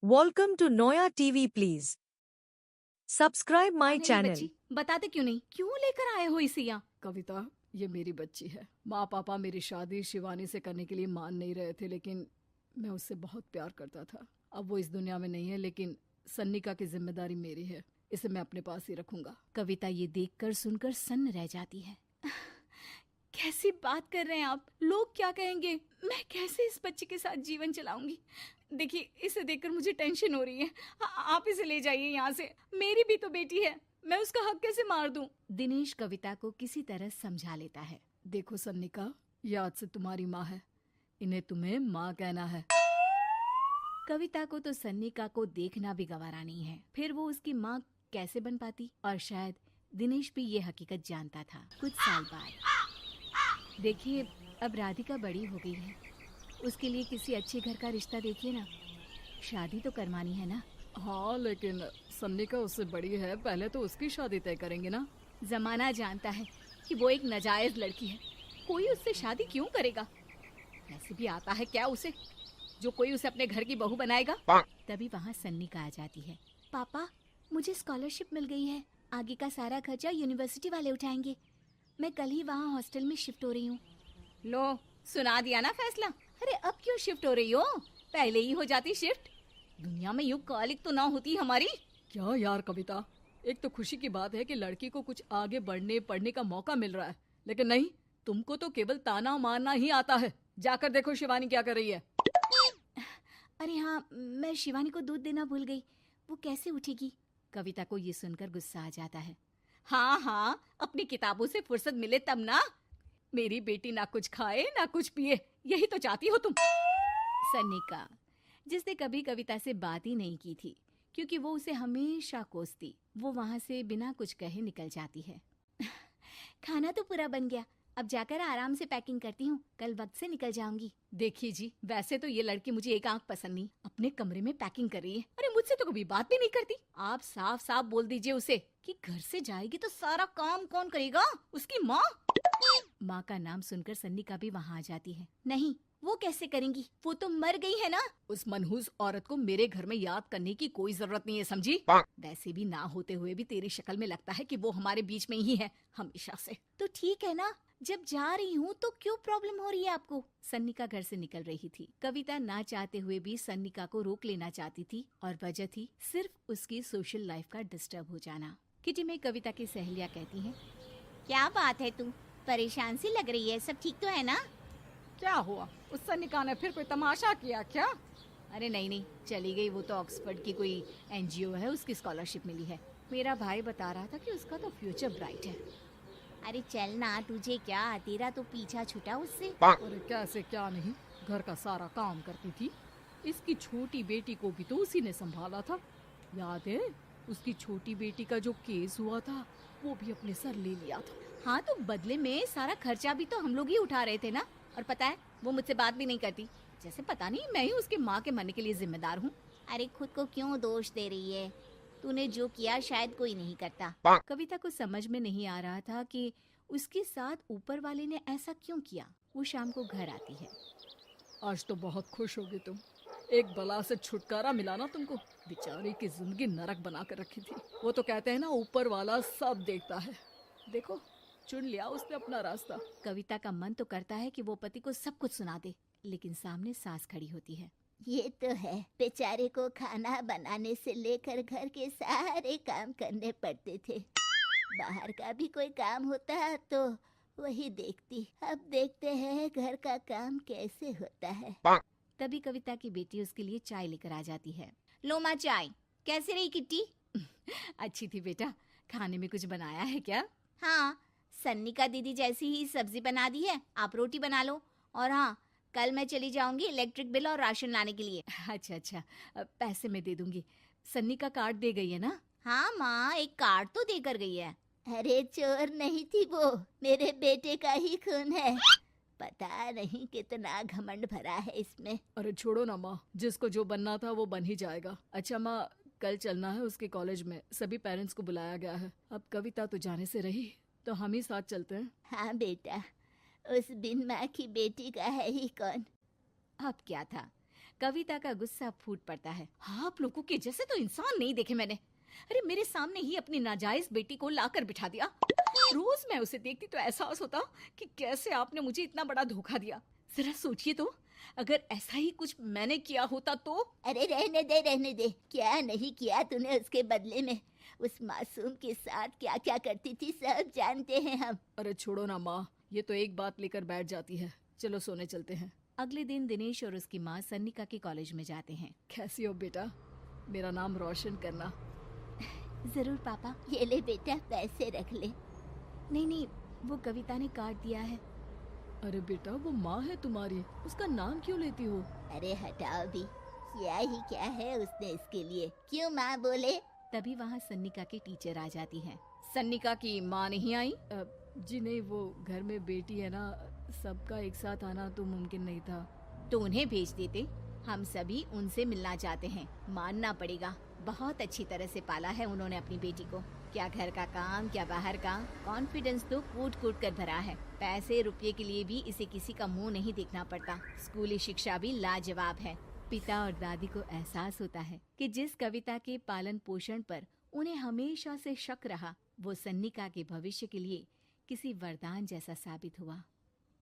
Welcome to Noya TV please. Subscribe my मेरी channel. बच्ची बताते क्यों नहीं, क्यों लेकर आए हो इसे यहाँ? कविता, ये मेरी बच्ची है। माँ पापा मेरी शादी शिवानी से करने के लिए मान नहीं रहे थे, लेकिन मैं उससे बहुत प्यार करता था। अब वो इस दुनिया में नहीं है, लेकिन सन्निका की जिम्मेदारी मेरी है। इसे मैं अपने पास ही रखूंगा। कविता ये देखकर सुनकर सन्न रह जाती है। कैसी बात कर रहे हैं आप? लोग क्या कहेंगे? मैं कैसे इस बच्चे के साथ जीवन चलाऊंगी? देखिए, इसे देखकर मुझे टेंशन हो रही है। आप इसे ले जाइए यहाँ से। मेरी भी तो बेटी है, मैं उसका हक कैसे मार दूं? दिनेश कविता को किसी तरह समझा लेता है। देखो सन्निका, ये आज से तुम्हारी माँ है। इन्हें तुम्हें माँ कहना है। कविता को तो सन्निका को देखना भी गवारा नहीं है, फिर वो उसकी माँ कैसे बन पाती? और शायद दिनेश भी ये हकीकत जानता था। कुछ साल बाद देखिए, अब राधिका बड़ी हो गई है, उसके लिए किसी अच्छे घर का रिश्ता देखिए ना। शादी तो करवानी है ना? हाँ, लेकिन सन्निका उससे बड़ी है, पहले तो उसकी शादी तय करेंगे ना। जमाना जानता है कि वो एक नाजायज लड़की है, कोई उससे शादी क्यों करेगा? वैसे भी आता है क्या उसे, जो कोई उसे अपने घर की बहू बनाएगा? तभी वहाँ सन्निका आ जाती है। पापा, मुझे स्कॉलरशिप मिल गई है, आगे का सारा खर्चा यूनिवर्सिटी वाले उठाएंगे। मैं कल ही वहाँ हॉस्टल में शिफ्ट हो रही हूँ। लो, सुना दिया ना फैसला। अरे अब क्यों शिफ्ट हो रही हो? पहले ही हो जाती शिफ्ट। दुनिया में यूं कॉलिक तो ना होती हमारी। क्या यार कविता, एक तो खुशी की बात है कि लड़की को कुछ आगे बढ़ने पढ़ने का मौका मिल रहा है, लेकिन नहीं, तुमको तो केवल ताना मारना ही आता है। जाकर देखो शिवानी क्या कर रही है। अरे हाँ, मैं शिवानी को दूध देना भूल गई, वो कैसे उठेगी? कविता को ये सुनकर गुस्सा आ जाता है। हाँ हाँ, अपनी किताबों से फुर्सत मिले तब ना। मेरी बेटी ना कुछ खाए ना कुछ पिए, यही तो चाहती हो तुम। सन्निका, जिसने कभी कविता से बात ही नहीं की थी, क्योंकि वो उसे हमेशा कोसती, वो वहां से बिना कुछ कहे निकल जाती है। खाना तो पूरा बन गया, अब जाकर आराम से पैकिंग करती हूँ, कल वक्त से निकल जाऊंगी। देखिए जी, वैसे तो ये लड़की मुझे एक आंख पसंद नहीं, अपने कमरे में पैकिंग कर रही है। अरे मुझसे तो कभी बात भी नहीं करती। आप साफ साफ बोल दीजिए उसे कि घर से जाएगी तो सारा काम कौन करेगा? उसकी माँ। माँ का नाम सुनकर सन्निका भी वहाँ आ जाती है। नहीं, वो कैसे करेंगी, वो तो मर गई है ना। उस मनहूस औरत को मेरे घर में याद करने की कोई जरूरत नहीं है, समझी? वैसे भी ना होते हुए भी तेरी शक्ल में लगता है कि वो हमारे बीच में ही है हमेशा से। तो ठीक है ना, जब जा रही हूँ तो क्यों प्रॉब्लम हो रही है आपको? सन्निका घर से निकल रही थी। कविता ना चाहते हुए भी सन्निका को रोक लेना चाहती थी, और वजह थी सिर्फ उसकी सोशल लाइफ का डिस्टर्ब हो जाना। किटी में कविता की सहेलियाँ कहती हैं, क्या बात है, तू परेशान सी लग रही है, सब ठीक तो है ना? क्या हुआ, उस सन्निका ने फिर कोई तमाशा किया क्या? अरे नहीं नहीं, चली गई, वो तो ऑक्सफोर्ड की कोई एनजीओ है, उसकी स्कॉलरशिप मिली है। मेरा भाई बता रहा था कि उसका तो फ्यूचर ब्राइट है। अरे चल ना, तुझे क्या, तेरा तो पीछा छूटा उससे। अरे कैसे क्या नहीं, घर का सारा काम करती थी। इसकी छोटी बेटी को भी तो उसी ने संभाला था। याद है, उसकी छोटी बेटी का जो केस हुआ था, वो भी अपने सर ले लिया था। हाँ, तो बदले में सारा खर्चा भी तो हम लोग ही उठा रहे थे ना। और पता है, वो मुझसे बात भी नहीं करती, जैसे पता नहीं मैं ही उसके माँ के मरने के लिए जिम्मेदार हूँ। अरे खुद को क्यों दोष दे रही है? तूने जो किया शायद कोई नहीं करता। कविता को समझ में नहीं आ रहा था कि उसके साथ ऊपर वाले ने ऐसा क्यों किया। वो शाम को घर आती है। आज तो बहुत खुश होगी तुम, एक बला से छुटकारा मिला ना तुमको। बेचारी की जिंदगी नरक बना कर रखी थी। वो तो कहते हैं ना, ऊपर वाला सब देखता है। देखो, चुन लिया उसने अपना रास्ता। कविता का मन तो करता है कि वो पति को सब कुछ सुना दे, लेकिन सामने सास खड़ी होती है। ये तो है, बेचारे को खाना बनाने से लेकर घर के सारे काम करने पड़ते थे। बाहर का भी कोई काम होता तो वही देखती। अब देखते हैं घर का काम कैसे होता है। तभी कविता की बेटी उसके लिए चाय लेकर आ जाती है। लो माँ चाय। कैसी रही किट्टी? अच्छी थी बेटा, खाने में कुछ बनाया है क्या? हाँ, सन्निका दीदी जैसी ही सब्जी बना दी है, आप रोटी बना लो। और हाँ, कल मैं चली जाऊंगी इलेक्ट्रिक बिल और राशन लाने के लिए। अच्छा अच्छा, पैसे मैं दे दूंगी। सन्निका कार्ड दे गई है ना? हाँ माँ, एक कार्ड तो देकर गई है। अरे चोर नहीं थी वो, मेरे बेटे का ही खून है। पता नहीं कितना घमंड भरा है इसमें। अरे छोड़ो ना माँ, जिसको जो बनना था वो बन ही जाएगा। अच्छा माँ, कल चलना है उसके कॉलेज में, सभी पेरेंट्स को बुलाया गया है। अब कविता तो जाने से रही, तो हम ही साथ चलते हैं। हाँ बेटा, उस बिन माँ की बेटी का है ही कौन। अब क्या था, कविता का गुस्सा फूट पड़ता है। आप लोगों के जैसे तो इंसान नहीं देखे मैंने। अरे मेरे सामने ही अपनी नाजायज बेटी को लाकर बिठा दिया। रोज मैं उसे देखती तो एहसास होता कि कैसे आपने मुझे इतना बड़ा धोखा दिया। जरा सोचिए तो, अगर ऐसा ही कुछ मैंने किया होता तो। अरे रहने दे, क्या नहीं किया तूने उसके बदले में। उस मासूम के साथ क्या क्या करती थी सब जानते हैं हम। अरे छोड़ो ना माँ, ये तो एक बात लेकर बैठ जाती है। चलो सोने चलते हैं। अगले दिन दिनेश और उसकी माँ सन्निका के कॉलेज में जाते हैं। कैसी हो बेटा? मेरा नाम रोशन करना। जरूर पापा। ये ले बेटा, पैसे रख ले। नहीं, वो कविता ने काट दिया है। अरे बेटा, वो माँ है तुम्हारी, उसका नाम क्यों लेती हो? अरे हटाओ भी, क्या ही क्या है उसने इसके लिए, क्यों माँ बोले। तभी वहाँ सन्निका की टीचर आ जाती है। सन्निका की माँ नहीं आई? जी नहीं, वो घर में बेटी है ना, सबका एक साथ आना तो मुमकिन नहीं था। तो उन्हें भेज देते। हम सभी उनसे मिलना चाहते हैं, मानना पड़ेगा। बहुत अच्छी तरह से पाला है उन्होंने अपनी बेटी को। क्या घर का काम, क्या बाहर का। कॉन्फिडेंस तो कूट कूट कर भरा है। पैसे रुपये के लिए भी इसे किसी का मुंह नहीं देखना पड़ता। स्कूली शिक्षा भी लाजवाब है। पिता और दादी को एहसास होता है कि जिस कविता के पालन पोषण पर उन्हें हमेशा से शक रहा, वो सन्निका के भविष्य के लिए किसी वरदान जैसा साबित हुआ।